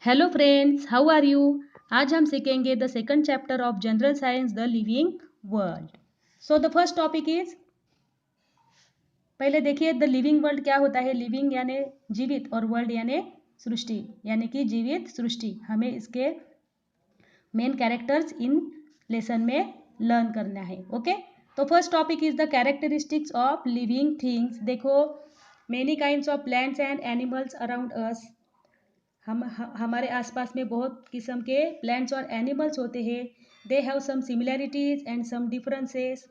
Hello friends, how are you. आज हम सीखेंगे the second chapter of general science the living world. So the first topic is, पहले देखिए the living world क्या होता है। लिविंग यानी जीवित और वर्ल्ड यानी सृष्टि, यानी कि जीवित सृष्टि। हमें इसके मेन कैरेक्टर्स इन लेसन में लर्न करना है। ओके, तो first topic is the characteristics of living things. देखो, many kinds of plants and animals around us. हमारे आसपास में बहुत किस्म के प्लांट्स और एनिमल्स होते हैं। They have some similarities and some differences,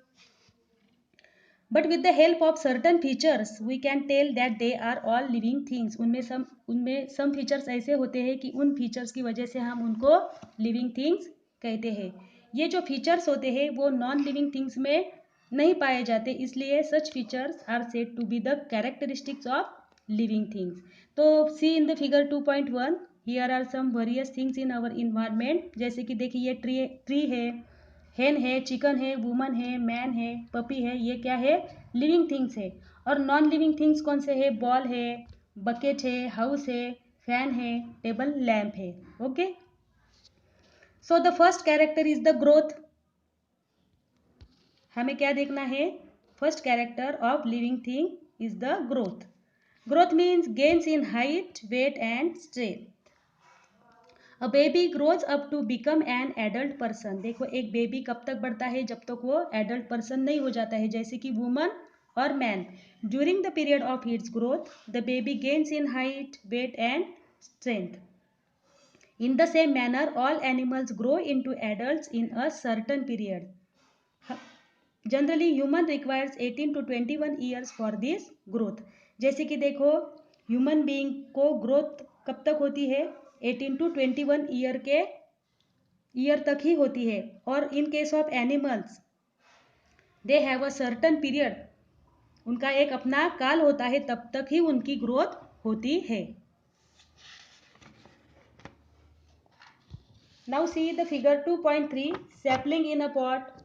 but with the help of certain features we can tell that they are all living things. उनमें सम फीचर्स ऐसे होते हैं कि उन फीचर्स की वजह से हम उनको लिविंग थिंग्स कहते हैं। ये जो फीचर्स होते हैं वो नॉन लिविंग थिंग्स में नहीं पाए जाते, इसलिए such features are said to be the characteristics of living things. तो see in the figure 2.1, here are some various things in our environment. जैसे कि देखिए, ये ट्री है, हेन है, चिकन है, वुमन है, मैन है, पपी है। ये क्या है? लिविंग थिंग्स है। और नॉन लिविंग थिंग्स कौन से है? बॉल है, बकेट है, हाउस है, फैन है, टेबल लैम्प है। Okay, so the first character is the growth. हमें क्या देखना है? First character of living thing is the growth. Growth means gains in height, weight and strength. A baby grows up to become an adult person. देखो, एक baby कब तक बढ़ता है? जब तक वो एडल्ट पर्सन नहीं हो जाता है, जैसे कि वुमन और man. During the period of its growth the baby gains in height, weight and strength. In the same manner all animals grow in to adult in a certain period. Generally human requires 18 to 21 years for this growth. जैसे कि देखो, human being को growth कब तक होती है? 18 to 21 year तक ही होती है। और in case of animals they have a certain period, उनका एक अपना काल होता है, तब तक ही उनकी ग्रोथ होती है। Now see the figure 2.3, sapling in a pot.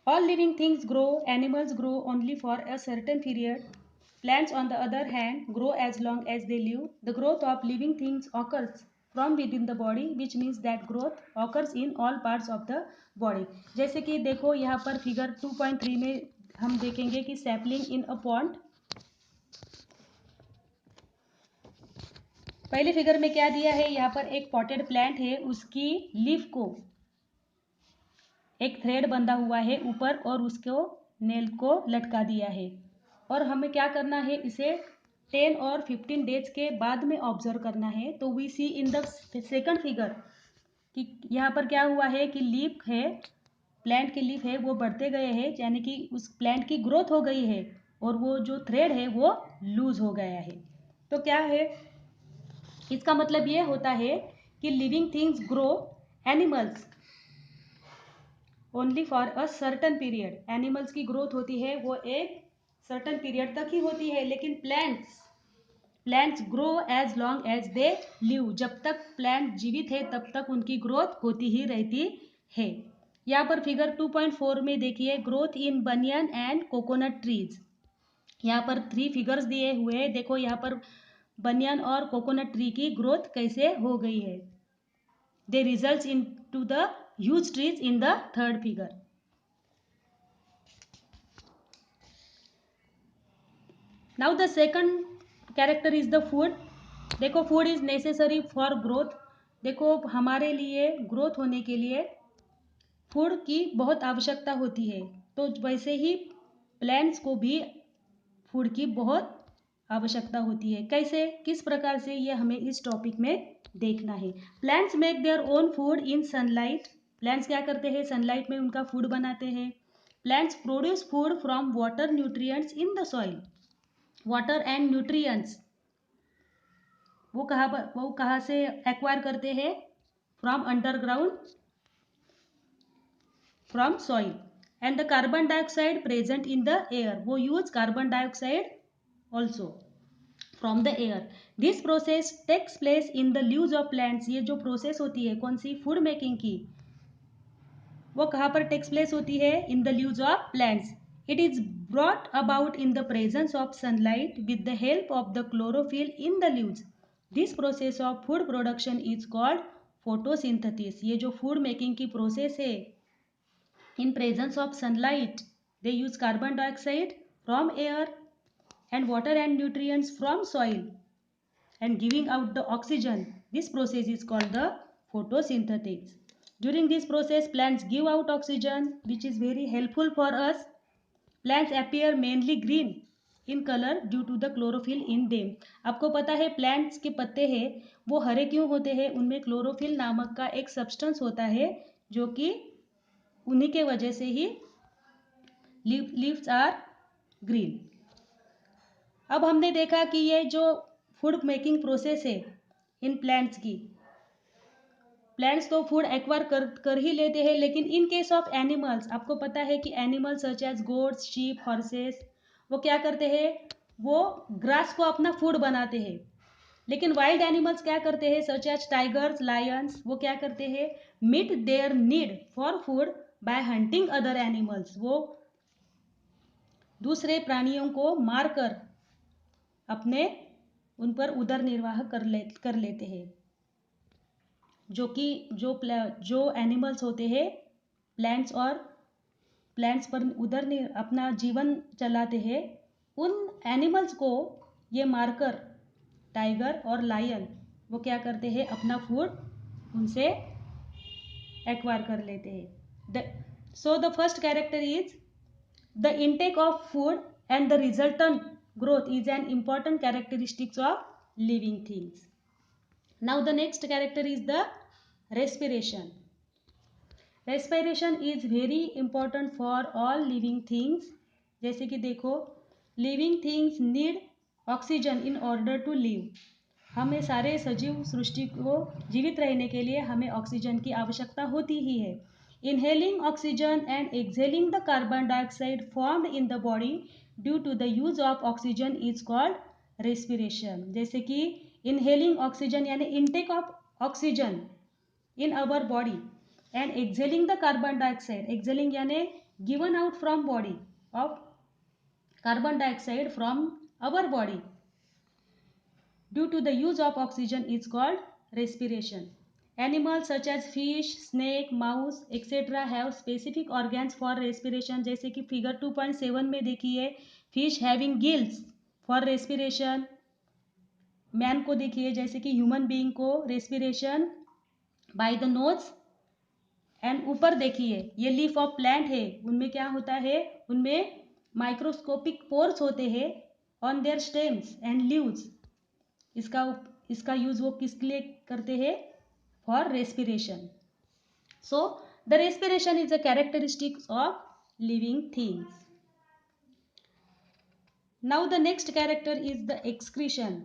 All living things grow. Animals grow only for a certain period. Plants, on the other hand, grow as long as they live. The growth of living things occurs from within the body, which means that growth occurs in all parts of the body. जैसे कि देखो, यहाँ पर figure 2.3 में हम देखेंगे कि sapling in a pond. पहले फिगर में क्या दिया है? यहाँ पर एक पॉटेड प्लांट है, उसकी लीफ को एक थ्रेड बंधा हुआ है ऊपर और उसको नेल को लटका दिया है। और हमें क्या करना है? इसे 10 और 15 डेज के बाद में ऑब्जर्व करना है। तो we see in the second figure कि यहाँ पर क्या हुआ है कि लीफ है, प्लांट की लीफ है, वो बढ़ते गए हैं, यानी कि उस प्लांट की ग्रोथ हो गई है और वो जो थ्रेड है वो लूज हो गया है। तो क्या है इसका मतलब? ये होता है कि living things grow, animals only for a certain period. Animals की ग्रोथ होती है वो एक सर्टन पीरियड तक ही होती है, लेकिन plants grow as long as they live. जब तक प्लांट जीवित है तब तक उनकी ग्रोथ होती ही रहती है। यहाँ पर फिगर 2.4 में देखिए, growth in banyan and coconut trees. यहाँ पर 3 फिगर्स दिए हुए हैं। देखो, यहाँ पर बनियन और कोकोनट ट्री की ग्रोथ कैसे हो गई है। They result into the huge trees in the third figure. Now the second character is the food. देखो, food is necessary for growth. देखो, हमारे लिए ग्रोथ होने के लिए फूड की बहुत आवश्यकता होती है। तो वैसे ही प्लांट्स को भी फूड की बहुत आवश्यकता होती है। कैसे, किस प्रकार से, ये हमें इस टॉपिक में देखना है। Plants make their own food in sunlight. Plants क्या करते हैं? सनलाइट में उनका फूड बनाते हैं। Plants produce food from water nutrients in the soil. Water and nutrients वो कहाँ से एक्वायर करते हैं? From underground, from soil. And the carbon dioxide present in the air, वो use carbon dioxide also from the air. This process takes place in the leaves of plants. ये जो process होती है कौन सी? फूड मेकिंग की, वो कहाँ पर टेक्स प्लेस होती है? इन the leaves of plants. It is brought about in the presence of sunlight with the help of the chlorophyll in the leaves. This process of food production is called photosynthesis. ये जो food making की process है, in presence of sunlight they use carbon dioxide from air and water and nutrients from soil and giving out the oxygen. This process is called the photosynthesis. During this process, plants give out oxygen, which is very helpful for us. Plants appear mainly green in color due to the chlorophyll in them. आपको पता है plants के पत्ते हैं वो हरे क्यों होते हैं? उनमें क्लोरोफिल नामक का एक सब्सटेंस होता है जो कि उन्हीं के वजह से ही लीव्स आर ग्रीन। अब हमने देखा कि ये जो फूड मेकिंग प्रोसेस है इन प्लांट्स की, प्लांट्स तो फूड एक्वायर कर ही लेते हैं, लेकिन इन केस ऑफ एनिमल्स आपको पता है कि animals such as goats, sheep, horses वो क्या करते हैं? वो ग्रास को अपना फूड बनाते हैं। लेकिन वाइल्ड एनिमल्स क्या करते हैं? सच एज टाइगर्स, लायंस वो क्या करते हैं? Meet their need for food by hunting other animals. वो दूसरे प्राणियों को मारकर अपने उन पर उदर निर्वाह कर लेते हैं। जो कि जो एनिमल्स होते हैं प्लांट्स पर अपना जीवन चलाते हैं, उन एनिमल्स को ये मारकर टाइगर और लायन वो क्या करते हैं? अपना फूड उनसे एक्वायर कर लेते हैं। सो the first character is the intake of food and the resultant growth is an important characteristics of living things. Now the next character is the respiration. Respiration is very important for all living things. जैसे कि देखो, living things need oxygen in order to live. हमें सारे सजीव सृष्टि को जीवित रहने के लिए हमें ऑक्सीजन की आवश्यकता होती ही है। Inhaling oxygen and exhaling the carbon dioxide formed in the body due to the use of oxygen is called respiration. जैसे कि इनहेलिंग ऑक्सीजन यानी intake of oxygen in our body and exhaling the carbon dioxide, exhaling यानी given out from body of carbon dioxide from our body due to the use of oxygen is called respiration. Animals such as fish, snake, mouse, etc. have specific organs for respiration. जैसे कि figure 2.7 में देखिए, fish having gills for respiration. Man को देखिए जैसे कि human being को respiration by the nose. And ऊपर देखिए ये लीफ ऑफ प्लांट है, उनमें क्या होता है? उनमें माइक्रोस्कोपिक पोर्स होते हैं on their stems and leaves. इसका यूज वो किसके लिए करते हैं? For respiration. So the respiration is a characteristics of living things. Now the next character is the excretion.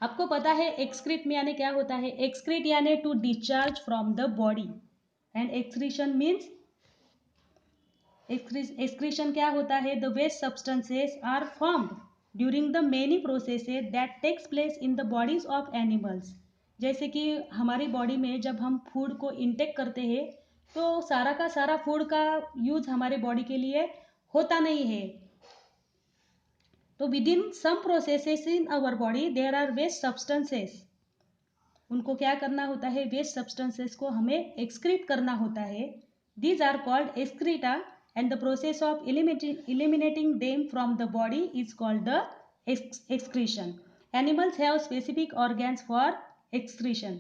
आपको पता है excrete में यानी क्या होता है? excrete यानी to discharge from the body and excretion means excretion क्या होता है? The waste substances are formed during the many processes that takes place in the bodies of animals. जैसे कि हमारी बॉडी में जब हम फूड को इनटेक करते हैं तो सारा का सारा फूड का यूज हमारे बॉडी के लिए होता नहीं है। तो with in some processes in our body there are waste substances. उनको क्या करना होता है? वेस्ट सब्सटेंसेस को हमें एक्सक्रीट करना होता है। These are called excreta and the process of eliminating them from the body is called the excretion. Animals have specific organs for excretion.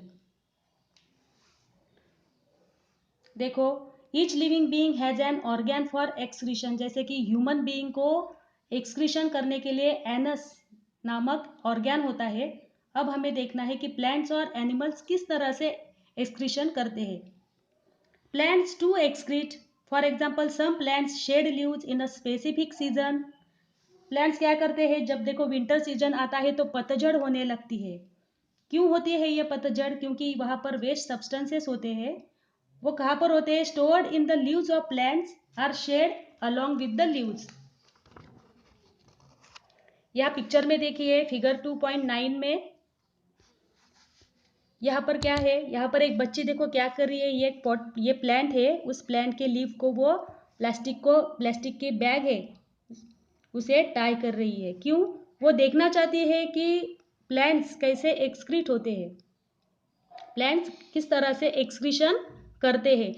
देखो, each living being has an organ for excretion. जैसे कि human being को excretion करने के लिए anus नामक organ होता है। अब हमें देखना है कि प्लांट्स और एनिमल्स किस तरह से एक्सक्रीशन करते हैं। Plants to excrete, for example some plants shed leaves in a specific season. Plants क्या करते हैं? जब देखो विंटर सीजन आता है तो पतझड़ होने लगती है। क्यों होती है ये पतझड़? क्योंकि वहां पर वेस्ट सब्सटेंसेस होते हैं। वो कहाँ पर होते हैं? Stored in the leaves of plants are shed along with the leaves. यहाँ पिक्चर में देखिए फिगर 2.9 में यहाँ पर क्या है? यहाँ पर एक बच्ची देखो क्या कर रही है। ये प्लांट है, उस प्लांट के लीफ को वो प्लास्टिक के बैग है उसे टाई कर रही है। क्यों? वो देखना चाहती है कि प्लांट्स कैसे एक्सक्रीट होते हैं, प्लांट्स किस तरह से एक्सक्रीशन करते हैं।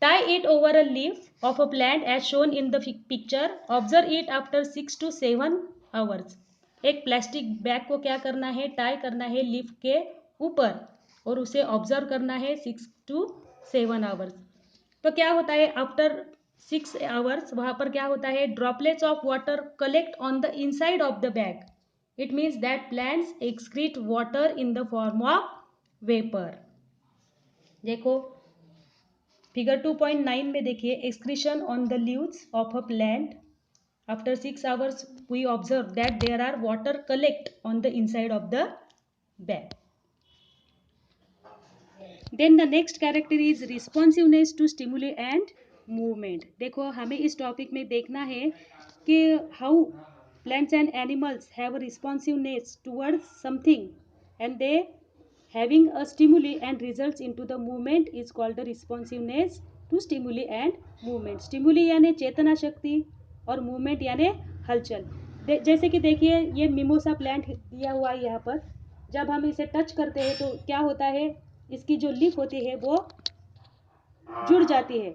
Tie it over a leaf of a plant as shown in the picture. Observe it after 6 to 7 hours. एक प्लास्टिक बैग को क्या करना है, टाई करना है लीफ के ऊपर और उसे ऑब्जर्व करना है 6 to 7 आवर्स। तो क्या होता है, आफ्टर 6 आवर्स वहाँ पर क्या होता है, droplets of water collect on the inside of the bag. It means that plants excrete water in the form of vapour. देखो फिगर 2.9 में देखिए, excretion on the leaves of a plant after 6 hours we observe that there are water collect on the inside of the bag. Then the next character is responsiveness to stimuli and movement. देखो हमें इस topic में देखना है कि how plants and animals have a responsiveness towards something and they having a stimuli and results into the movement is called the responsiveness to stimuli and movement। stimuli यानी चेतना शक्ति और movement यानी हलचल। जैसे कि देखिए ये मिमोसा प्लांट दिया हुआ है यहाँ पर, जब हम इसे टच करते हैं तो क्या होता है, इसकी जो लीफ होती है वो जुड़ जाती है।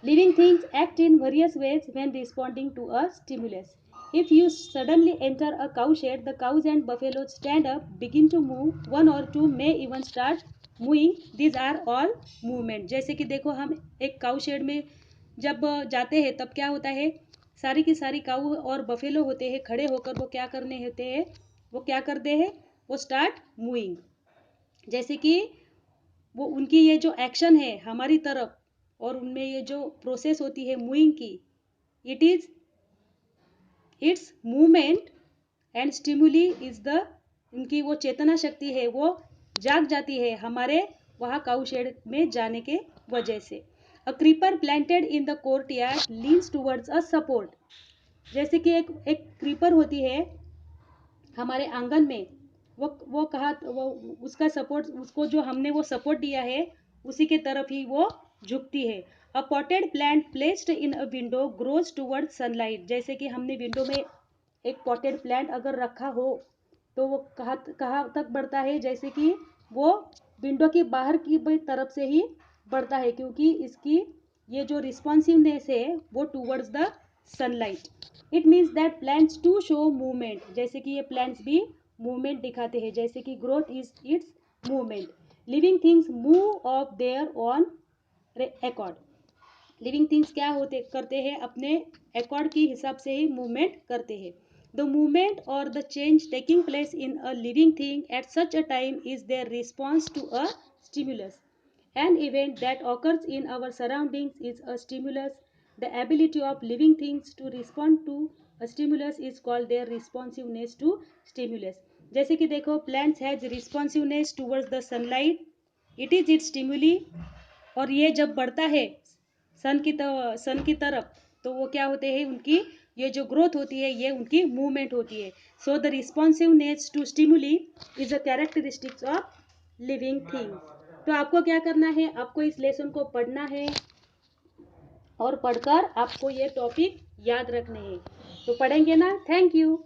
Living things act in various ways when responding to a stimulus. If you suddenly enter a cow shed, the cows and buffaloes stand up, begin to move. One or two may even start moving. These are all movement। जैसे कि देखो हम एक काऊ shade में जब जाते हैं तब क्या होता है, सारी की सारी काऊ और बफेलो होते हैं खड़े होकर, वो क्या करने होते हैं, वो क्या करते हैं, वो स्टार्ट मूविंग। जैसे कि वो उनकी ये जो एक्शन है हमारी तरफ और उनमें ये जो प्रोसेस होती है मूविंग की, it is it's movement and stimuli is the, उनकी वो चेतना शक्ति है वो जाग जाती है हमारे वहाँ काऊ शेड में जाने के वजह से। अ creeper planted in the courtyard leans towards a support. जैसे कि एक क्रीपर होती है हमारे आंगन में, वो कहा वो उसका सपोर्ट, उसको जो हमने वो सपोर्ट दिया है उसी के तरफ ही वो झुकती है। A potted plant placed in a window grows toward sunlight. जैसे कि हमने विंडो में एक पॉटेड प्लांट अगर रखा हो तो वो कहाँ तक बढ़ता है, जैसे कि वो विंडो की बाहर की तरफ से ही बढ़ता है, क्योंकि इसकी ये जो रिस्पॉन्सिवनेस है वो towards the sunlight. It means that plants to show movement. जैसे कि ये प्लांट्स भी मूवमेंट दिखाते हैं, जैसे कि growth is it's movement. Living things move of their on accord. Living things क्या होते करते हैं, अपने अकॉर्ड की हिसाब से ही मूवमेंट करते हैं। द मूवमेंट और the change taking place in a living thing at such a time is their response to a stimulus. An event that occurs in our surroundings is a stimulus. The ability of living things to respond to a stimulus is called their responsiveness to stimulus। जैसे कि देखो plants has responsiveness towards the sunlight, it is its stimuli। और ये जब बढ़ता है सन की तरफ तो वो क्या होते हैं, उनकी ये जो ग्रोथ होती है ये उनकी मूवमेंट होती है। So the responsiveness to stimuli is a characteristics of living things. तो आपको क्या करना है, आपको इस लेसन को पढ़ना है और पढ़कर आपको ये टॉपिक याद रखने हैं। तो पढ़ेंगे ना। Thank you.